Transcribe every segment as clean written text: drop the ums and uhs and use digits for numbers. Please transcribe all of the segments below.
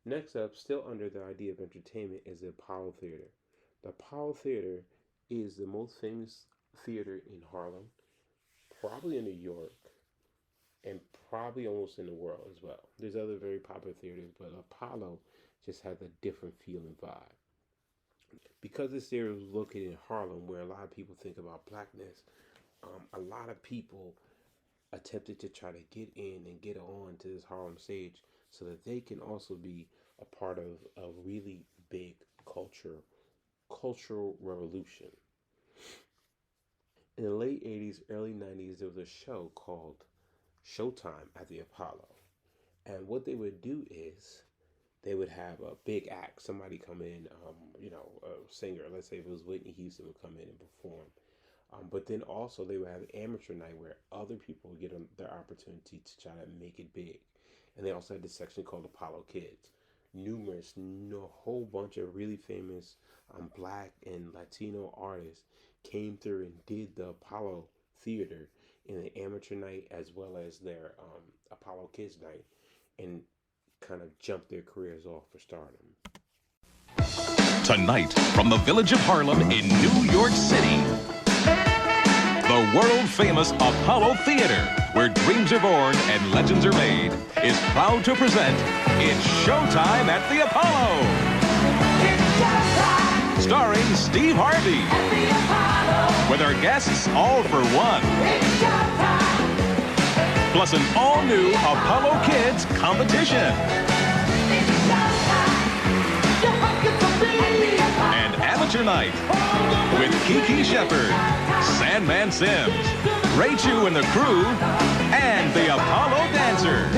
Next up, still under the idea of entertainment, is the Apollo Theater. The Apollo Theater is the most famous theater in Harlem, probably in New York, and probably almost in the world as well. There's other very popular theaters, but Apollo just has a different feel and vibe. Because this theater was located in Harlem, where a lot of people think about blackness, a lot of people attempted to try to get in and get on to this Harlem stage so that they can also be a part of a really big cultural revolution. In the late 80s, early 90s, there was a show called Showtime at the Apollo. And what they would do is they would have a big act, somebody come in, a singer, let's say if it was Whitney Houston, would come in and perform. But then also they would have an amateur night where other people would get their opportunity to try to make it big. And they also had this section called Apollo Kids. Numerous, a whole bunch of really famous black and Latino artists came through and did the Apollo Theater in the amateur night as well as their Apollo Kids night, and kind of jumped their careers off for stardom. Tonight, from the village of Harlem in New York City, the world-famous Apollo Theater, where dreams are born and legends are made, is proud to present It's Showtime at the Apollo! It's showtime! Starring Steve Harvey. At the Apollo! With our guests all for one. It's showtime! Plus an all-new Apollo Kids competition. It's showtime! You're hungry for me! And amateur night with Kiki Shepard, Sandman Sims, Ray Chu and the crew, and the Apollo Dancers.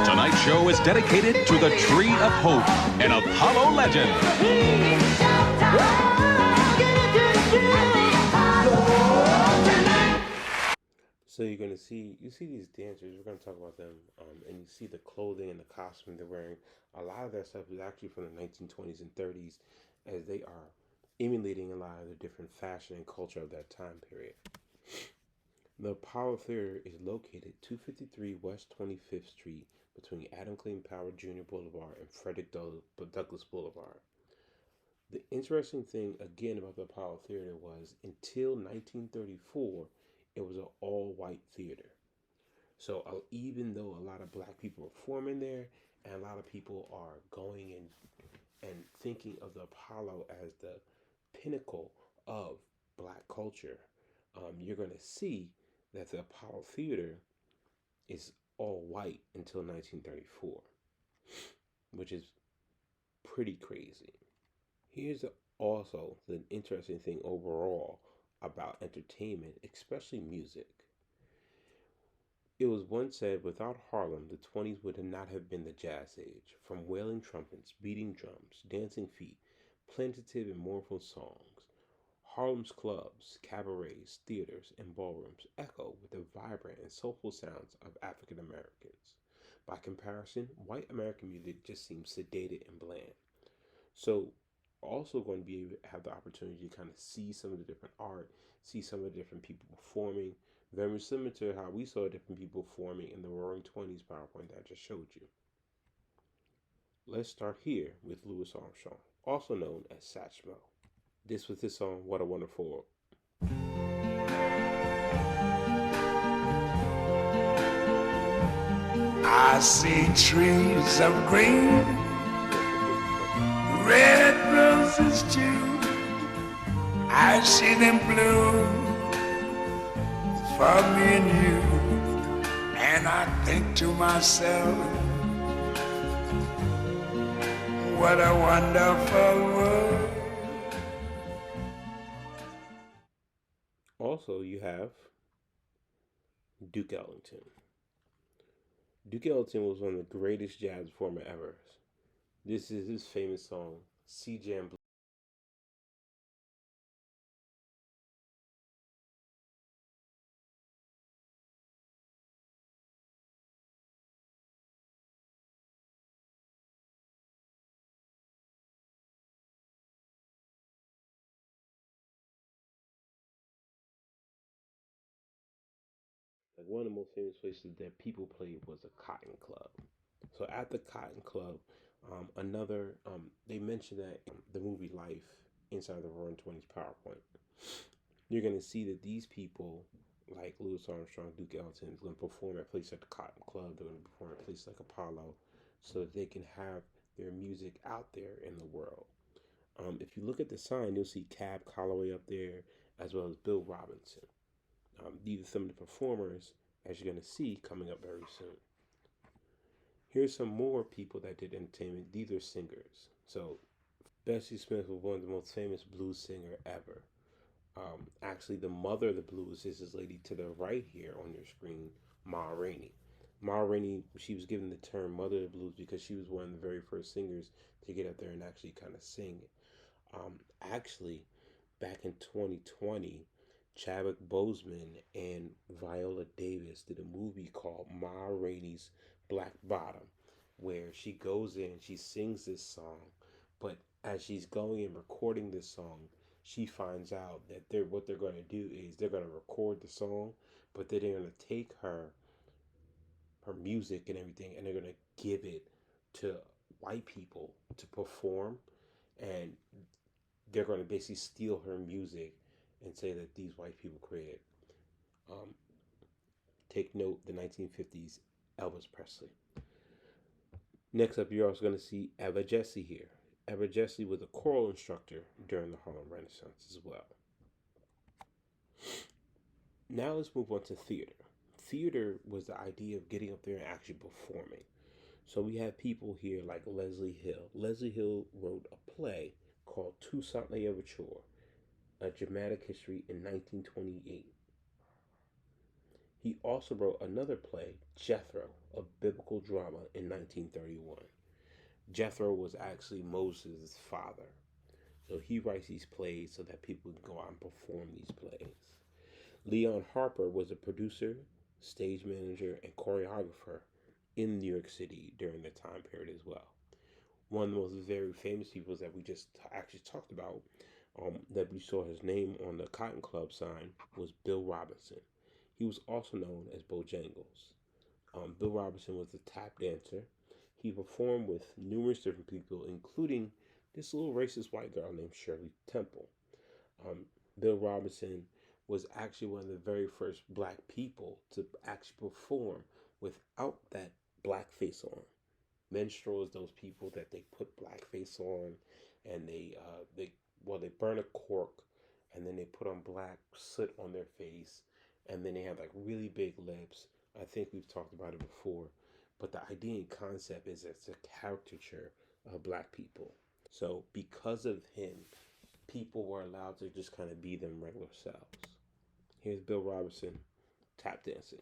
Tonight's show is dedicated to the Tree of Hope, an Apollo legend. So you're gonna see these dancers. We're gonna talk about them, and you see the clothing and the costume they're wearing. A lot of that stuff is actually from the 1920s and 30s, as they are emulating a lot of the different fashion and culture of that time period. The Apollo Theater is located 253 West 25th Street between Adam Clayton Powell Jr. Boulevard and Frederick Douglass Boulevard. The interesting thing again about the Apollo Theater was until 1934, it was an all-white theater. So even though a lot of black people are performing there, and a lot of people are going and thinking of the Apollo as the pinnacle of black culture, you're going to see that the Apollo Theater is all white until 1934, which is pretty crazy. Here's also the interesting thing overall about entertainment, especially music. It was once said, without Harlem, the 20s would not have been the jazz age. From wailing trumpets, beating drums, dancing feet, plaintive and mournful songs, Harlem's clubs, cabarets, theaters, and ballrooms echo with the vibrant and soulful sounds of African Americans. By comparison, white American music just seems sedated and bland. So, also going to be able to have the opportunity to kind of see some of the different art, see some of the different people performing, very similar to how we saw different people performing in the Roaring Twenties PowerPoint that I just showed you. Let's start here with Louis Armstrong, also known as Satchmo. This was his song, What a Wonderful World. I see trees of green, red roses too. I see them bloom for me and you. And I think to myself, what a wonderful world. Also, you have Duke Ellington. Duke Ellington was one of the greatest jazz performers ever. This is his famous song, Sea Jam Blues. Like one of the most famous places that people played was a Cotton Club. So at the Cotton Club, they mentioned that the movie Life inside the Roaring Twenties PowerPoint, you're gonna see that these people like Louis Armstrong, Duke Ellington is gonna perform at places like the Cotton Club. They're gonna perform at places like Apollo, so that they can have their music out there in the world. If you look at the sign, you'll see Cab Calloway up there, as well as Bill Robinson. These are some of the performers, as you're going to see, coming up very soon. Here's some more people that did entertainment. These are singers. So, Bessie Smith was one of the most famous blues singer ever. Actually, the mother of the blues is this lady to the right here on your screen, Ma Rainey. Ma Rainey, she was given the term Mother of the Blues because she was one of the very first singers to get up there and actually kind of sing. Actually, back in 2020, Chadwick Boseman and Viola Davis did a movie called Ma Rainey's Black Bottom, where she goes in, she sings this song, but as she's going and recording this song, she finds out that what they're going to do is they're going to record the song, but then they're going to take her music and everything, and they're going to give it to white people to perform, and they're going to basically steal her music and say that these white people created. Um, Take note, the 1950s Elvis Presley. Next up, you're also going to see Eva Jesse here. Eva Jesse was a choral instructor during the Harlem Renaissance as well. Now let's move on to theater. Theater was the idea of getting up there and actually performing. So we have people here like Leslie Hill. Leslie Hill wrote a play called Toussaint L'Ouverture, a dramatic history in 1928. He also wrote another play, Jethro, a biblical drama, in 1931. Jethro was actually Moses' father. So he writes these plays so that people can go out and perform these plays. Leon Harper was a producer, stage manager, and choreographer in New York City during the time period as well. One of the most very famous people that we just actually talked about, that we saw his name on the Cotton Club sign, was Bill Robinson. He was also known as Bojangles. Bill Robinson was a tap dancer. He performed with numerous different people, including this little racist white girl named Shirley Temple. Bill Robinson was actually one of the very first black people to actually perform without that black face on. Minstrel is those people that they put blackface on, and they burn a cork, and then they put on black soot on their face, and then they have like really big lips. I think we've talked about it before, but the idea and concept is it's a caricature of black people. So because of him, people were allowed to just kind of be them regular selves. Here's Bill Robinson tap dancing.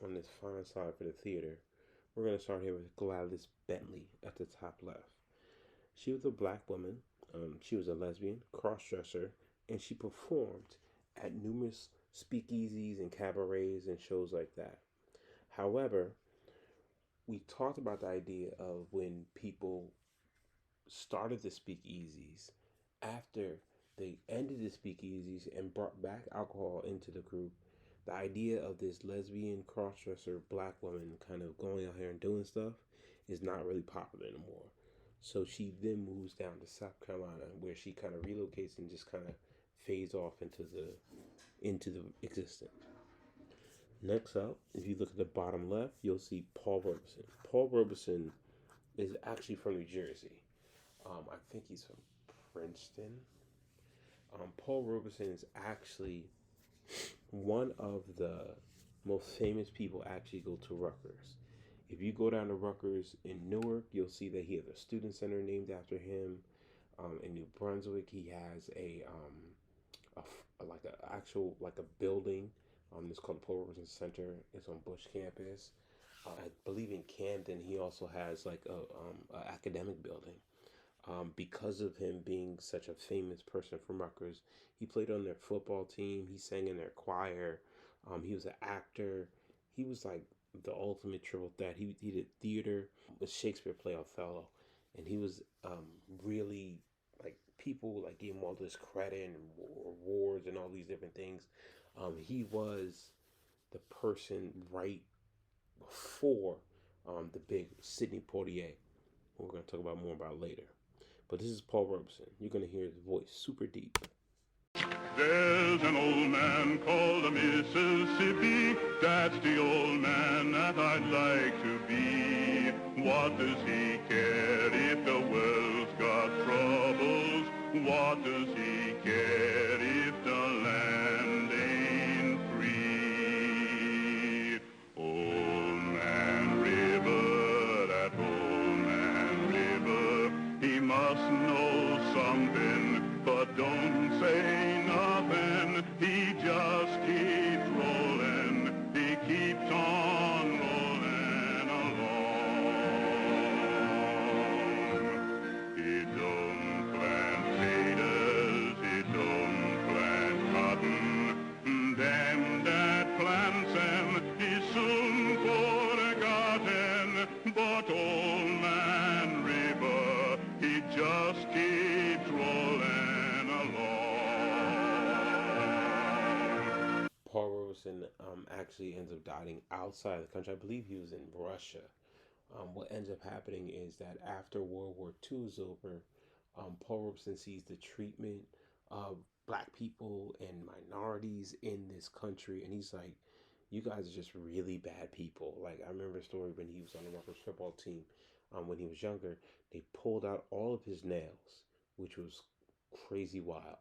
On this final slide for the theater, we're going to start here with Gladys Bentley at the top left. She was a black woman. She was a lesbian, cross-dresser, and she performed at numerous speakeasies and cabarets and shows like that. However, we talked about the idea of when people started the speakeasies, after they ended the speakeasies and brought back alcohol into the group, the idea of this lesbian crossdresser black woman kind of going out here and doing stuff is not really popular anymore. So she then moves down to South Carolina, where she kind of relocates and just kind of fades off into the existence. Next up, if you look at the bottom left, you'll see Paul Robeson. Paul Robeson is actually from New Jersey. I think he's from Princeton. Paul Robeson is actually one of the most famous people actually go to Rutgers. If you go down to Rutgers in Newark, you'll see that he has a student center named after him. In New Brunswick, he has like a actual like a building. It's called the Paul Robeson Center. It's on Bush campus. I believe in Camden, he also has like a academic building. Because of him being such a famous person from Rutgers, he played on their football team. He sang in their choir. He was an actor. He was like the ultimate triple threat. He did theater, a Shakespeare play Othello, and he was really like people like gave him all this credit and awards and all these different things. He was the person right before the big Sidney Poitier, who we're going to talk about more about later. But this is Paul Robeson. You're going to hear his voice super deep. There's an old man called the Mississippi. That's the old man that I'd like to be. What does he care if the world's got troubles? What does he care if the land ain't free? Old Man River, that old man River, he must know something, but don't say nothing. He just keeps rolling. He keeps on rolling along. He don't plant potatoes. He don't plant cotton. Them that plants them, he's soon forgotten. But old man River, he just keeps rolling along. Paul Robeson actually ends up dying outside the country. I believe he was in Russia. What ends up happening is that after World War II is over, Paul Robeson sees the treatment of black people and minorities in this country, and he's like, "You guys are just really bad people." Like I remember a story when he was on the Rutgers football team. When he was younger, they pulled out all of his nails, which was crazy wild.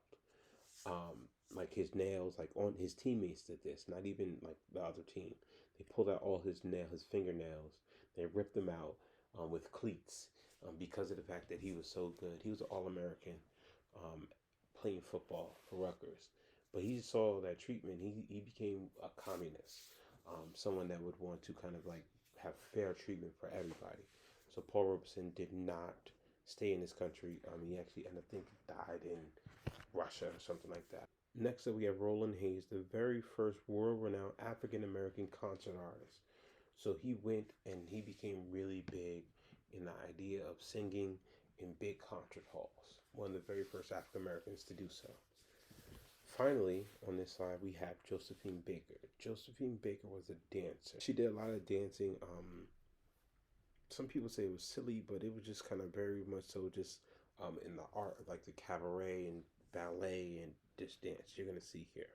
Like his nails, like on his teammates did this, not even like the other team. They pulled out all his fingernails. They ripped them out with cleats because of the fact that he was so good. He was an All-American um, playing football for Rutgers, but he saw that treatment. He became a communist, someone that would want to kind of like have fair treatment for everybody. So Paul Robeson did not stay in this country. He actually ended up, I think, died in Russia or something like that. Next up, we have Roland Hayes, the very first world-renowned African-American concert artist. So he went and he became really big in the idea of singing in big concert halls. One of the very first African-Americans to do so. Finally, on this side, we have Josephine Baker. Josephine Baker was a dancer. She did a lot of dancing. Some people say it was silly, but it was just kind of very much so just in the art, like the cabaret and ballet and this dance you're going to see here.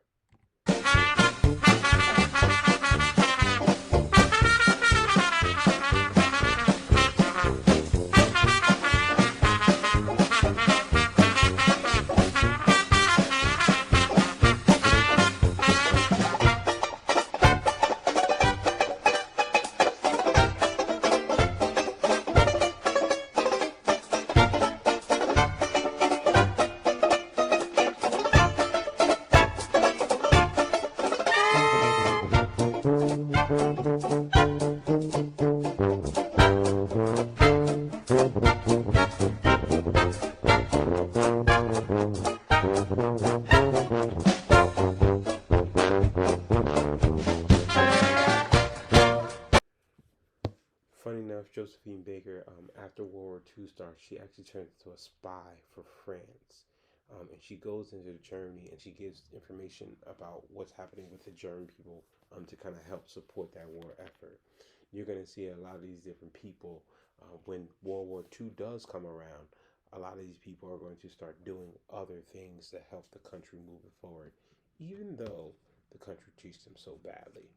Funny enough, Josephine Baker, after World War II starts, she actually turns into a spy for France. And she goes into Germany and she gives information about what's happening with the German people to kind of help support that war effort. You're going to see a lot of these different people when World War II does come around. A lot of these people are going to start doing other things to help the country move it forward, even though the country treats them so badly.